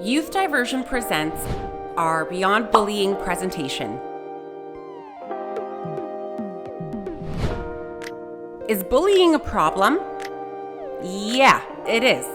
Youth Diversion presents our Beyond Bullying presentation. Is bullying a problem? Yeah, it is.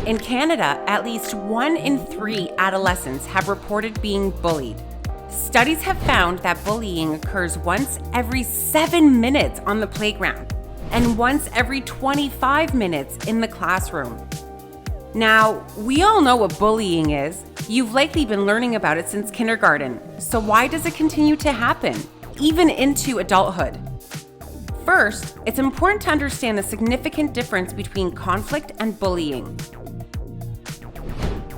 In Canada, at least 1 in 3 adolescents have reported being bullied. Studies have found that bullying occurs once every 7 minutes on the playground and once every 25 minutes in the classroom. Now, we all know what bullying is. You've likely been learning about it since kindergarten. So why does it continue to happen, even into adulthood? First, it's important to understand the significant difference between conflict and bullying.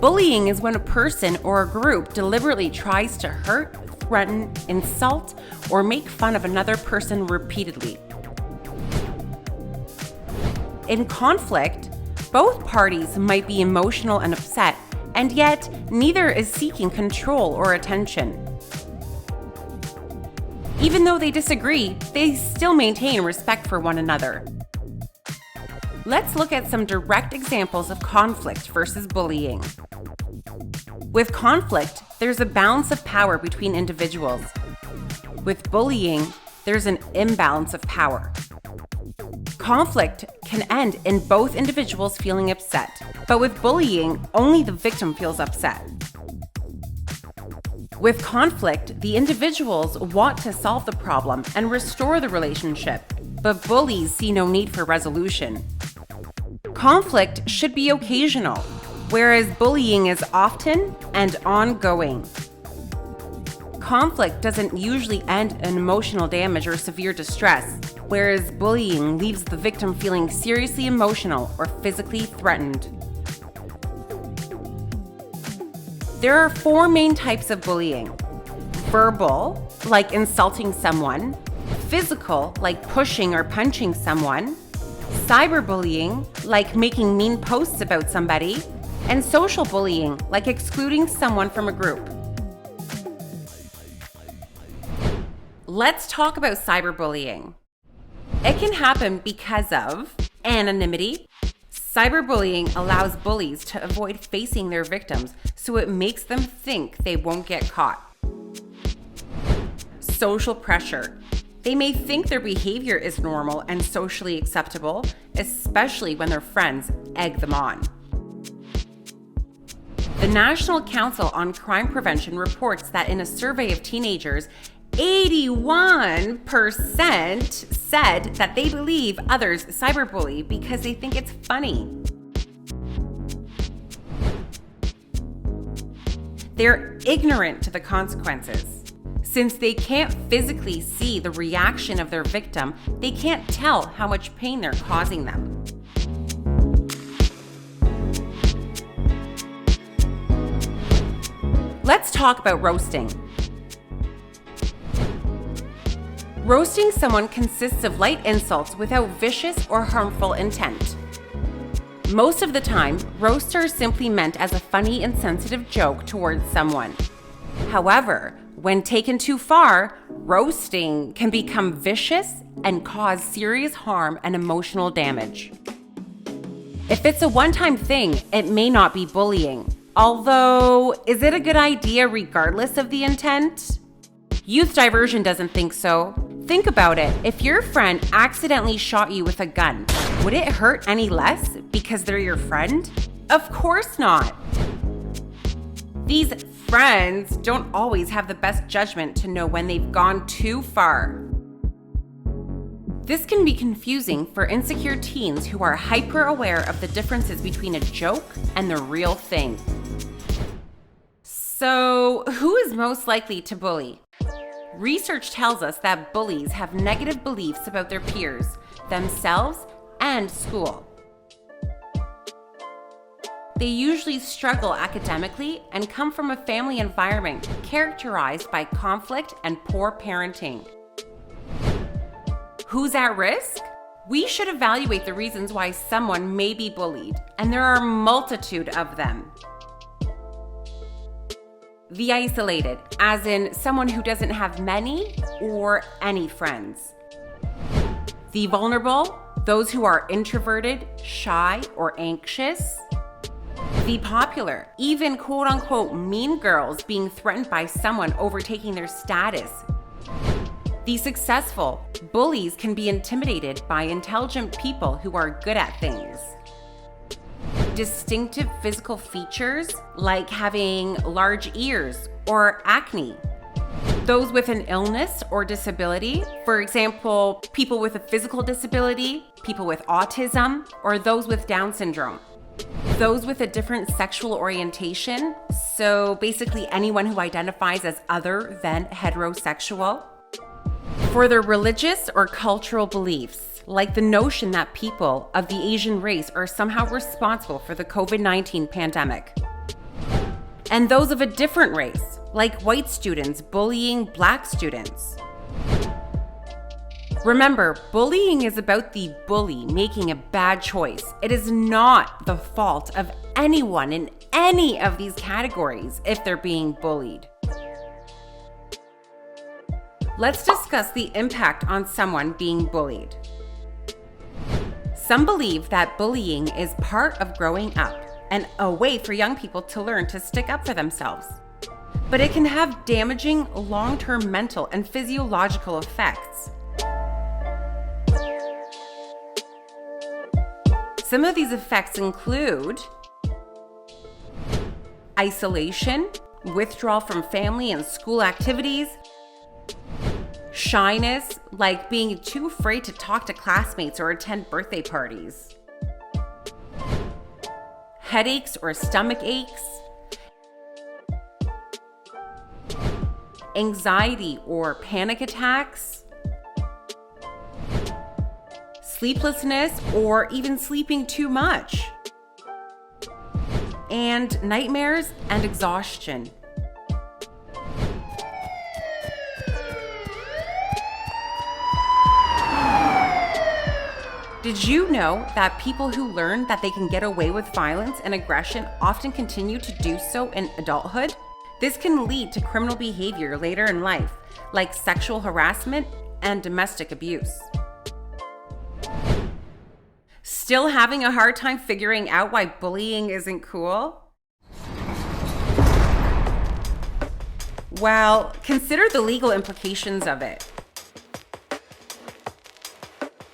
Bullying is when a person or a group deliberately tries to hurt, threaten, insult, or make fun of another person repeatedly. In conflict, both parties might be emotional and upset, and yet neither is seeking control or attention. Even though they disagree, they still maintain respect for one another. Let's look at some direct examples of conflict versus bullying. With conflict, there's a balance of power between individuals. With bullying, there's an imbalance of power. Conflict can end in both individuals feeling upset, but with bullying, only the victim feels upset. With conflict, the individuals want to solve the problem and restore the relationship, but bullies see no need for resolution. Conflict should be occasional, whereas bullying is often and ongoing. Conflict doesn't usually end in emotional damage or severe distress, whereas bullying leaves the victim feeling seriously emotional or physically threatened. There are 4 main types of bullying: verbal, like insulting someone; physical, like pushing or punching someone; cyberbullying, like making mean posts about somebody; and social bullying, like excluding someone from a group. Let's talk about cyberbullying. It can happen because of anonymity. Cyberbullying allows bullies to avoid facing their victims, so it makes them think they won't get caught. Social pressure. They may think their behavior is normal and socially acceptable, especially when their friends egg them on. The National Council on Crime Prevention reports that in a survey of teenagers, 81% said that they believe others cyberbully because they think it's funny. They're ignorant to the consequences. Since they can't physically see the reaction of their victim, they can't tell how much pain they're causing them. Let's talk about roasting. Roasting someone consists of light insults without vicious or harmful intent. Most of the time, roasts are simply meant as a funny and sensitive joke towards someone. However, when taken too far, roasting can become vicious and cause serious harm and emotional damage. If it's a one-time thing, it may not be bullying. Although, is it a good idea regardless of the intent? Youth Diversion doesn't think so. Think about it. If your friend accidentally shot you with a gun, would it hurt any less because they're your friend? Of course not. These friends don't always have the best judgment to know when they've gone too far. This can be confusing for insecure teens who are hyper aware of the differences between a joke and the real thing. So, who is most likely to bully? Research tells us that bullies have negative beliefs about their peers, themselves, and school. They usually struggle academically and come from a family environment characterized by conflict and poor parenting. Who's at risk? We should evaluate the reasons why someone may be bullied, and there are a multitude of them. The isolated, as in someone who doesn't have many or any friends. The vulnerable, those who are introverted, shy, or anxious. The popular, even quote-unquote mean girls being threatened by someone overtaking their status. The successful, bullies can be intimidated by intelligent people who are good at things. Distinctive physical features like having large ears or acne. Those with an illness or disability, for example, people with a physical disability, people with autism, or those with Down syndrome. Those with a different sexual orientation, so basically anyone who identifies as other than heterosexual. For their religious or cultural beliefs, like the notion that people of the Asian race are somehow responsible for the COVID-19 pandemic. And those of a different race, like white students bullying black students. Remember, bullying is about the bully making a bad choice. It is not the fault of anyone in any of these categories if they're being bullied. Let's discuss the impact on someone being bullied. Some believe that bullying is part of growing up and a way for young people to learn to stick up for themselves. But it can have damaging long-term mental and physiological effects. Some of these effects include isolation, withdrawal from family and school activities, shyness, like being too afraid to talk to classmates or attend birthday parties, headaches or stomach aches, anxiety or panic attacks, sleeplessness or even sleeping too much, and nightmares and exhaustion. Did you know that people who learn that they can get away with violence and aggression often continue to do so in adulthood? This can lead to criminal behavior later in life, like sexual harassment and domestic abuse. Still having a hard time figuring out why bullying isn't cool? Well, consider the legal implications of it.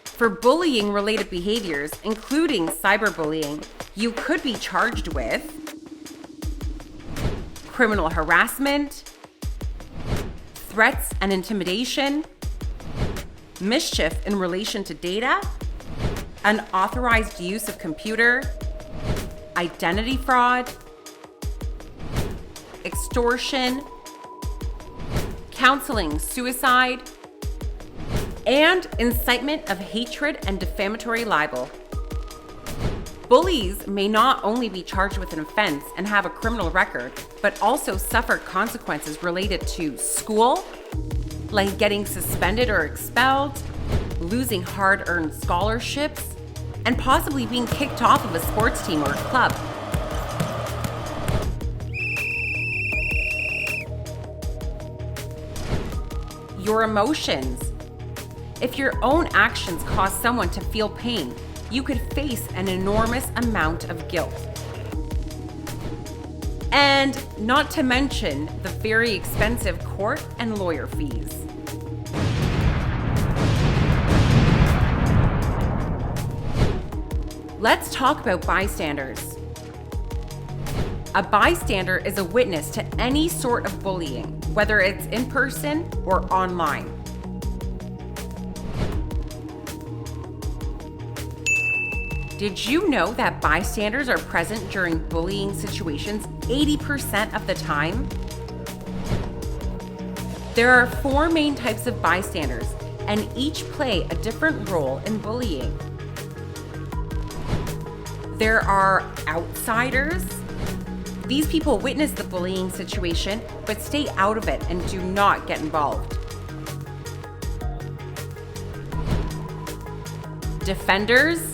For bullying-related behaviors, including cyberbullying, you could be charged with criminal harassment, threats and intimidation, mischief in relation to data, unauthorized use of computer, identity fraud, extortion, counseling suicide, and incitement of hatred and defamatory libel. Bullies may not only be charged with an offense and have a criminal record, but also suffer consequences related to school, like getting suspended or expelled, losing hard-earned scholarships, and possibly being kicked off of a sports team or club. Your emotions. If your own actions cause someone to feel pain, you could face an enormous amount of guilt. And not to mention the very expensive court and lawyer fees. Let's talk about bystanders. A bystander is a witness to any sort of bullying, whether it's in person or online. Did you know that bystanders are present during bullying situations 80% of the time? There are 4 main types of bystanders, and each play a different role in bullying. There are outsiders. These people witness the bullying situation, but stay out of it and do not get involved. Defenders.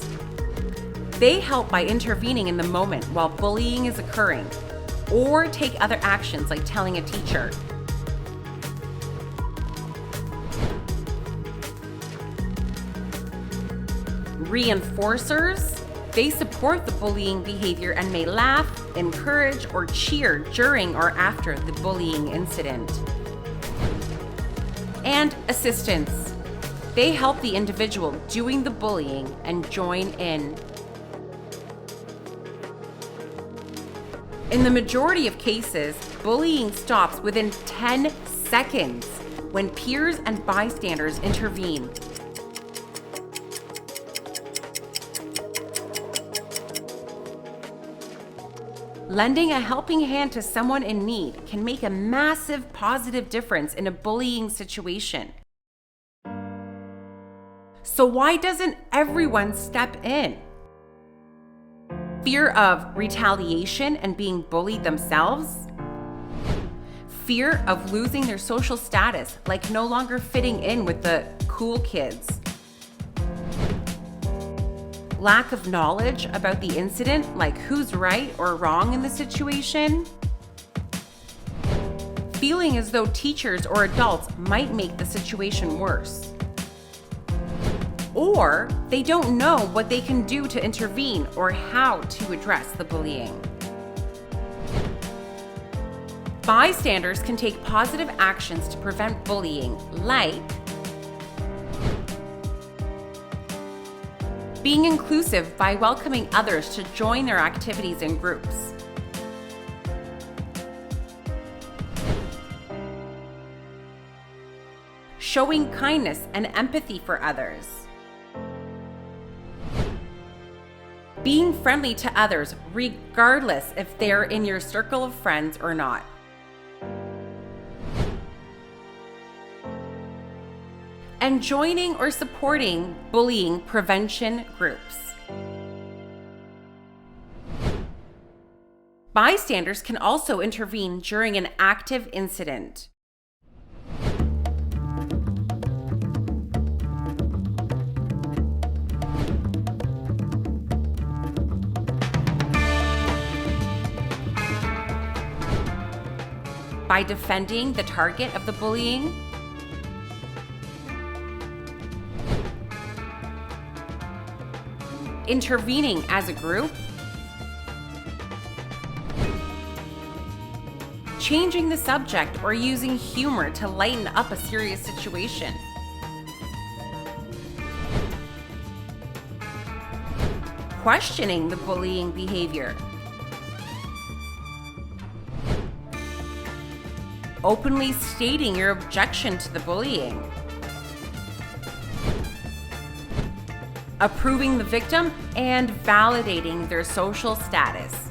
They help by intervening in the moment while bullying is occurring, or take other actions like telling a teacher. Reinforcers. They support the bullying behavior and may laugh, encourage, or cheer during or after the bullying incident. And assistance. They help the individual doing the bullying and join in. In the majority of cases, bullying stops within 10 seconds when peers and bystanders intervene. Lending a helping hand to someone in need can make a massive positive difference in a bullying situation. So why doesn't everyone step in? Fear of retaliation and being bullied themselves? Fear of losing their social status, like no longer fitting in with the cool kids? Lack of knowledge about the incident, like who's right or wrong in the situation? Feeling as though teachers or adults might make the situation worse? Or they don't know what they can do to intervene or how to address the bullying. Bystanders can take positive actions to prevent bullying, like being inclusive by welcoming others to join their activities in groups. Showing kindness and empathy for others. Being friendly to others, regardless if they're in your circle of friends or not. And joining or supporting bullying prevention groups. Bystanders can also intervene during an active incident. By defending the target of the bullying, intervening as a group, changing the subject or using humor to lighten up a serious situation, questioning the bullying behavior, openly stating your objection to the bullying, approving the victim and validating their social status.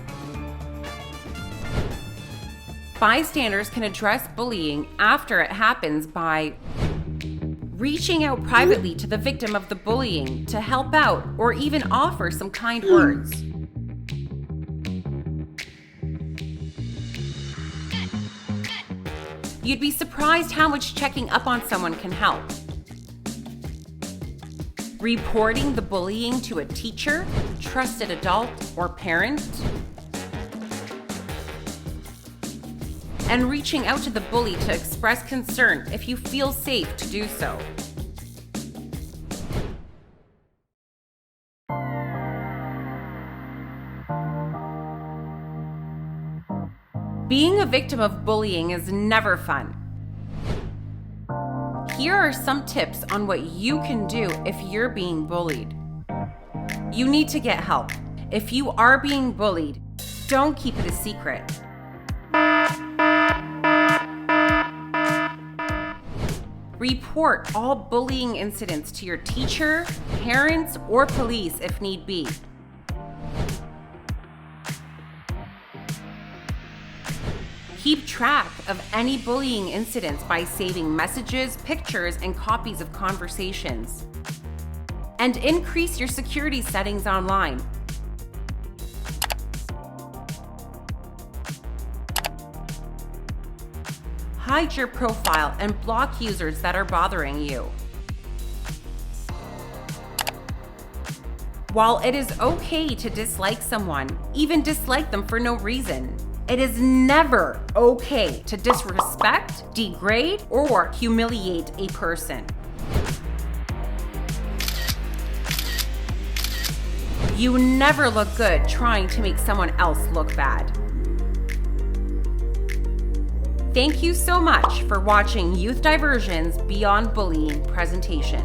Bystanders can address bullying after it happens by reaching out privately to the victim of the bullying to help out or even offer some kind words. You'd be surprised how much checking up on someone can help. Reporting the bullying to a teacher, trusted adult, or parent. And reaching out to the bully to express concern if you feel safe to do so. Being a victim of bullying is never fun. Here are some tips on what you can do if you're being bullied. You need to get help. If you are being bullied, don't keep it a secret. Report all bullying incidents to your teacher, parents, or police if need be. Keep track of any bullying incidents by saving messages, pictures, and copies of conversations. And increase your security settings online. Hide your profile and block users that are bothering you. While it is okay to dislike someone, even dislike them for no reason, it is never okay to disrespect, degrade, or humiliate a person. You never look good trying to make someone else look bad. Thank you so much for watching Youth Diversion's Beyond Bullying presentation.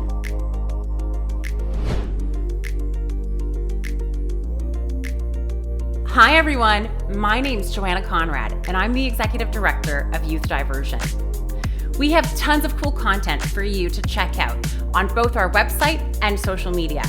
Hi everyone, my name's Joanna Conrad and I'm the Executive Director of Youth Diversion. We have tons of cool content for you to check out on both our website and social media.